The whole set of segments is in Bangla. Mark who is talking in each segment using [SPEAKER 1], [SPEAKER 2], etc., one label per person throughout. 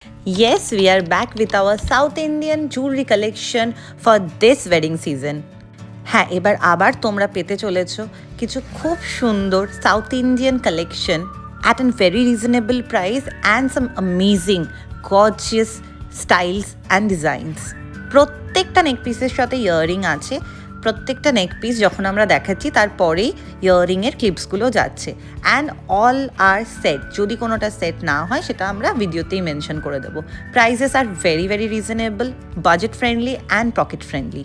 [SPEAKER 1] Yes, we are back with our South Indian jewelry collection for this wedding season. হ্যাঁ, এবার আবার তোমরা পেতে চলেছো কিছু খুব সুন্দর south Indian collection at a very reasonable price and some amazing gorgeous styles and designs. প্রত্যেকটা নেক পিসের সাথে ইয়াররিং আছে। প্রত্যেকটা নেক পিস যখন আমরা দেখাচ্ছি তারপরেই ইয়াররিংয়ের ক্লিপসগুলো যাচ্ছে অ্যান্ড অল আর সেট। যদি কোনোটা সেট না হয় সেটা আমরা ভিডিওতেই মেনশন করে দেবো। Prices are very very reasonable, budget friendly and pocket friendly.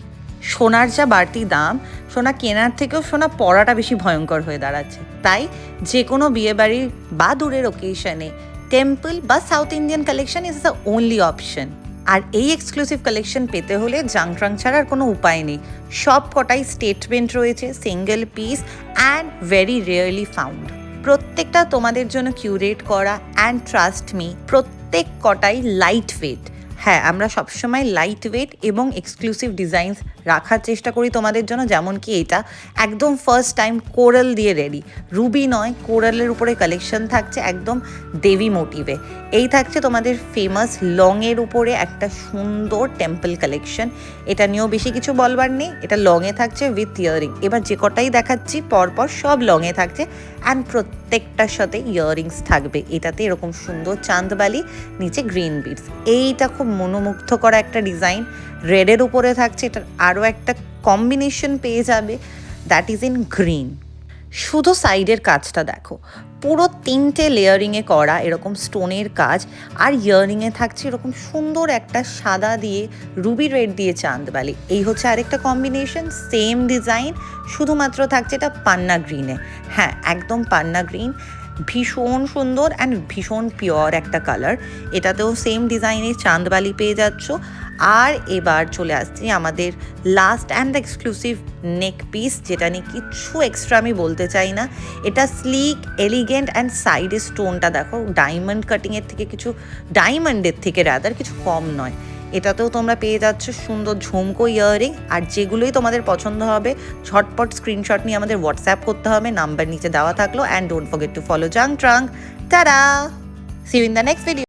[SPEAKER 1] সোনার যা বাড়তি দাম, সোনা কেনার থেকেও সোনা পরাটা বেশি ভয়ঙ্কর হয়ে দাঁড়াচ্ছে। তাই যে কোনো বিয়েবাড়ি বা দূরের ওকেশনে টেম্পল বা South Indian collection is the only option. আর এই এক্সক্লুসিভ কালেকশন পেতে হলে জাংট্রাং ছাড়া আর কোনো উপায় নেই। সব কটাই স্টেটমেন্ট রয়েছে, single piece and very rarely found. প্রত্যেকটা তোমাদের জন্য কিউরেট করা অ্যান্ড ট্রাস্ট মি প্রত্যেক কটাই লাইট ওয়েট। হ্যাঁ, আমরা সবসময় লাইট ওয়েট এবং এক্সক্লুসিভ ডিজাইনস রাখার চেষ্টা করি তোমাদের জন্য। যেমন কি এটা একদম ফার্স্ট টাইম কোরাল দিয়ে রেডি, রুবি নয়, কোরালের উপরে কালেকশন থাকছে একদম দেবী মোটিভে। এই থাকছে তোমাদের ফেমাস লংয়ের উপরে একটা সুন্দর টেম্পল কালেকশন। এটা নিয়েও বেশি কিছু বলবার নেই, এটা লংয়ে থাকছে উইথ ইয়াররিং। এবার যে কটাই দেখাচ্ছি পরপর সব লংয়ে থাকছে অ্যান্ড প্রত্যেকটার সাথে ইয়াররিংস থাকবে। এটাতে এরকম সুন্দর চাঁদবালি, নিচে গ্রিন বিডস। এইটা খুব মনোমুগ্ধ করা একটা ডিজাইন, রেডের উপরে থাকছে। এটার আরও একটা কম্বিনেশন পেয়ে যাবে, দ্যাট ইজ ইন গ্রিন। শুধু সাইডের কাজটা দেখো, পুরো 3টে লেয়ারিংয়ে করা এরকম স্টোনের কাজ, আর ইয়াররিংয়ে থাকছে এরকম সুন্দর একটা সাদা দিয়ে রুবি রেড দিয়ে চাঁদবালি। এই হচ্ছে আরেকটা কম্বিনেশন, সেম ডিজাইন, শুধুমাত্র থাকছে এটা পান্না গ্রিনে। হ্যাঁ, একদম পান্না গ্রিন, ভীষণ সুন্দর অ্যান্ড ভীষণ পিওর একটা কালার। এটাতেও সেম ডিজাইনের চাঁদবালি পেয়ে যাচ্ছ। আর এবার চলে আসছি আমাদের last and exclusive neck piece, যেটা নিয়ে কিচ্ছু এক্সট্রা আমি বলতে চাই না। এটা স্লিক, এলিগেন্ট অ্যান্ড সাইডে স্টোনটা দেখো ডায়মন্ড কাটিংয়ের থেকে কিছু, ডায়মন্ডের থেকে রাদার কিছু কম নয়। এটাতেও তোমরা পেয়ে যাচ্ছ সুন্দর ঝুমকো ইয়াররিং। আর যেগুলোই তোমাদের পছন্দ হবে ঝটপট স্ক্রিনশট নিয়ে আমাদের হোয়াটসঅ্যাপ করতে হবে, নাম্বার নিচে দেওয়া থাকলো। And don't forget to follow জাংট্রাং। Tata, see you in the next video.